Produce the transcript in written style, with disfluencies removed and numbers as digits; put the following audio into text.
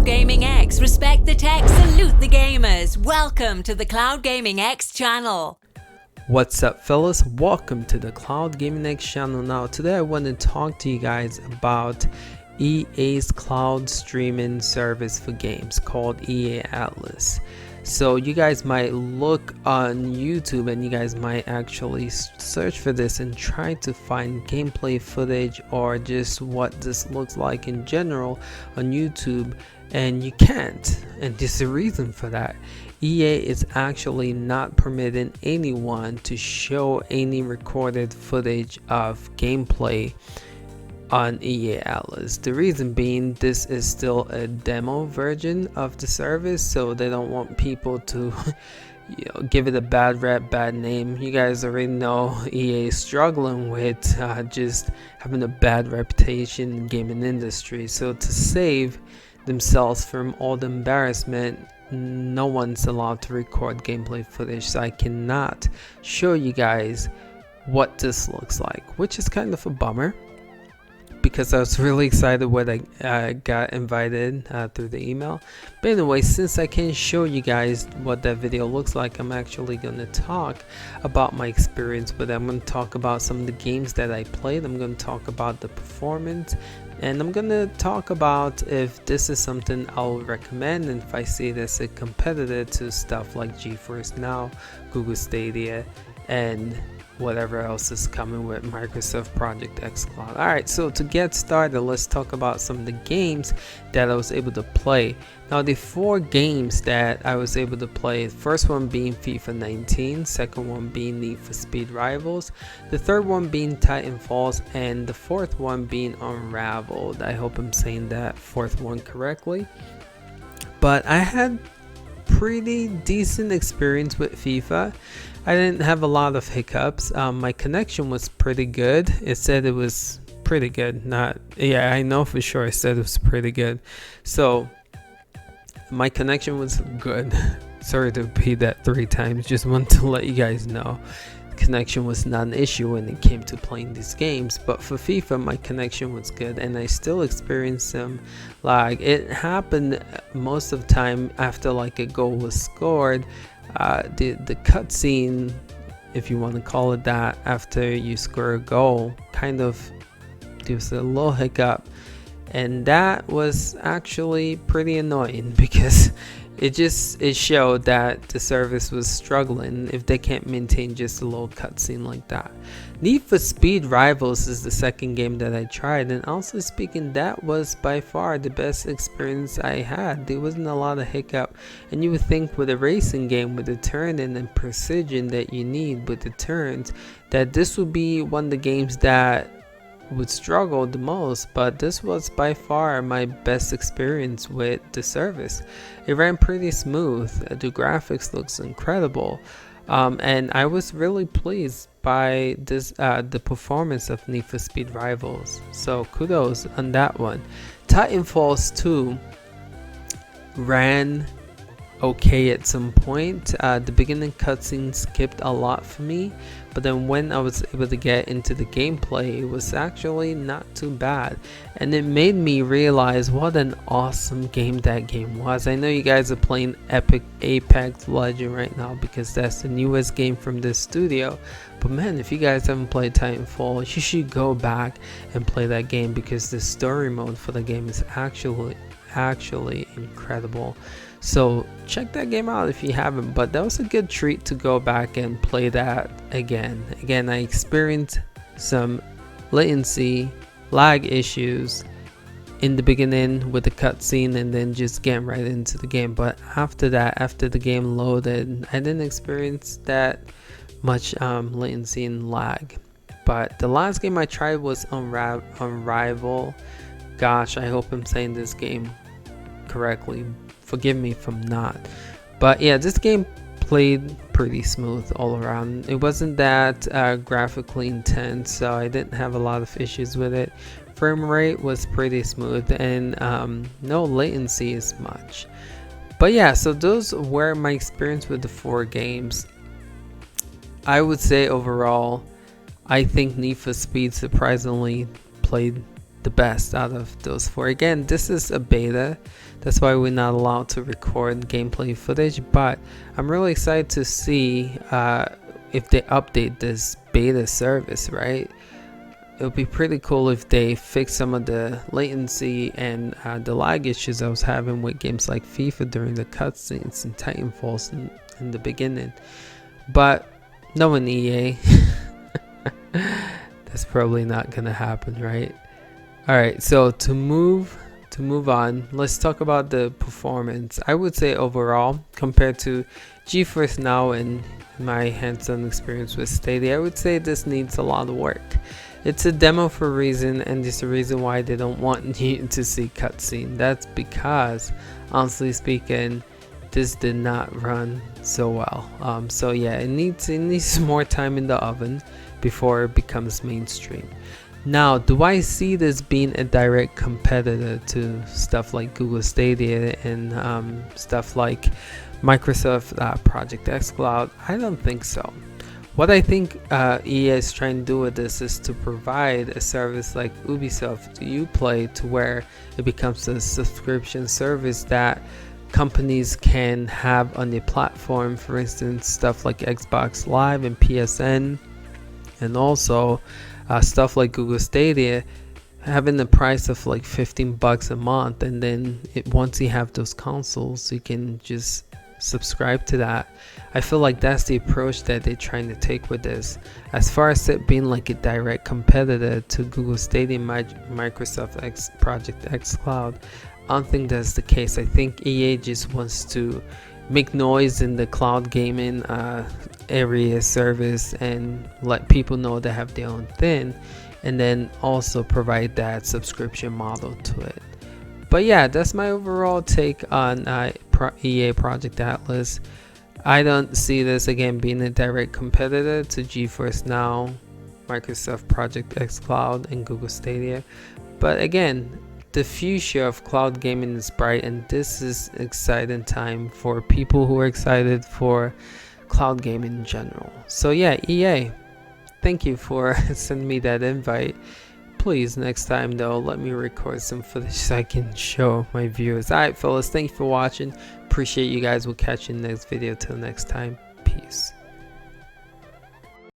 Cloud Gaming X. Respect the tech, salute the gamers. Welcome to the Cloud Gaming X channel. What's up, fellas? Welcome to the Cloud Gaming X channel. Now today I want to talk to you guys about EA's cloud streaming service for games called EA Atlas. So you guys might look on YouTube and you guys might actually search for this and try to find gameplay footage or just what this looks like in general on YouTube, and you can't, and there's a reason for that. EA is actually not permitting anyone to show any recorded footage of gameplay on EA Atlas. The reason being, this is still a demo version of the service, so they don't want people to give it a bad rep, bad name. You guys already know EA is struggling with just having a bad reputation in the gaming industry, so to save themselves from all the embarrassment, no one's allowed to record gameplay footage, so I cannot show you guys what this looks like, which is kind of a bummer, because I was really excited when I got invited through the email. But anyway, since I can't show you guys what that video looks like, I'm actually going to talk about my experience with it. I'm going to talk about some of the games that I played. I'm going to talk about the performance, and I'm going to talk about if this is something I'll recommend and if I see it as a competitor to stuff like GeForce Now, Google Stadia, and whatever else is coming with Microsoft Project xCloud. Alright, so to get started, let's talk about some of the games that I was able to play. Now, the 4 games that I was able to play, the first one being FIFA 19, second one being Need for Speed Rivals, the third one being Titanfall, and the fourth one being Unraveled. I hope I'm saying that fourth one correctly. But I had pretty decent experience with FIFA. I didn't have a lot of hiccups. My connection was pretty good. It said it was pretty good. I know for sure it said it was pretty good. So my connection was good. Sorry to repeat that 3 times. Just wanted to let you guys know. Connection was not an issue when it came to playing these games, but for FIFA my connection was good and I still experienced some lag. It happened most of the time after like a goal was scored. The cutscene, if you want to call it that, after you score a goal, kind of gives a little hiccup, and that was actually pretty annoying because it showed that the service was struggling if they can't maintain just a little cutscene like that. Need for Speed Rivals is the second game that I tried, and also speaking, that was by far the best experience I had. There wasn't a lot of hiccup, and you would think with a racing game with the turning and precision that you need with the turns that this would be one of the games that would struggle the most, but this was by far my best experience with the service. It ran pretty smooth, the graphics looks incredible, and I was really pleased by this the performance of Need for Speed Rivals, so kudos on that one. Titanfall 2 ran okay at some point. The beginning cutscene skipped a lot for me, but then when I was able to get into the gameplay, it was actually not too bad, and it made me realize what an awesome game that game was. I know you guys are playing Apex Legends right now because that's the newest game from this studio, but man, if you guys haven't played Titanfall, you should go back and play that game because the story mode for the game is actually incredible. So check that game out if you haven't, but that was a good treat to go back and play that again. I experienced some latency, lag issues in the beginning with the cutscene and then just getting right into the game, but after that, after the game loaded, I didn't experience that much latency and lag. But the last game I tried was Unravel. Gosh, I hope I'm saying this game correctly. Forgive me if I'm not. But yeah, this game played pretty smooth all around. It wasn't that graphically intense, so I didn't have a lot of issues with it. Frame rate was pretty smooth and no latency as much. But yeah, so those were my experience with the 4 games. I would say overall, I think Need for Speed surprisingly played the best out of those four. Again, this is a beta, that's why we're not allowed to record gameplay footage, but I'm really excited to see if they update this beta service, right? It would be pretty cool if they fix some of the latency and the lag issues I was having with games like FIFA during the cutscenes and Titanfall in the beginning. But knowing EA, that's probably not gonna happen, right? Alright, so to move on, let's talk about the performance. I would say overall, compared to GeForce Now and my hands-on experience with Stadia, I would say this needs a lot of work. It's a demo for a reason, and there's a reason why they don't want you to see cutscene. That's because, honestly speaking, this did not run so well. So yeah, it needs more time in the oven before it becomes mainstream. Now, do I see this being a direct competitor to stuff like Google Stadia and stuff like Microsoft Project xCloud? I don't think so. What I think EA is trying to do with this is to provide a service like Ubisoft Uplay, to where it becomes a subscription service that companies can have on their platform. For instance, stuff like Xbox Live and PSN, and also stuff like Google Stadia, having the price of like $15 a month, and then once you have those consoles, you can just subscribe to that. I feel like that's the approach that they're trying to take with this. As far as it being like a direct competitor to Google Stadia and Microsoft Project xCloud, I don't think that's the case. I think EA just wants to make noise in the cloud gaming area service and let people know they have their own thing, and then also provide that subscription model to it. But yeah, that's my overall take on EA Project Atlas. I don't see this again being a direct competitor to GeForce Now, Microsoft Project xCloud, and Google Stadia. But again, the future of cloud gaming is bright, and this is an exciting time for people who are excited for cloud gaming in general. So yeah, EA, thank you for sending me that invite. Please, next time though, let me record some footage so I can show my viewers. Alright fellas, thank you for watching. Appreciate you guys. We'll catch you in the next video. Till next time, peace.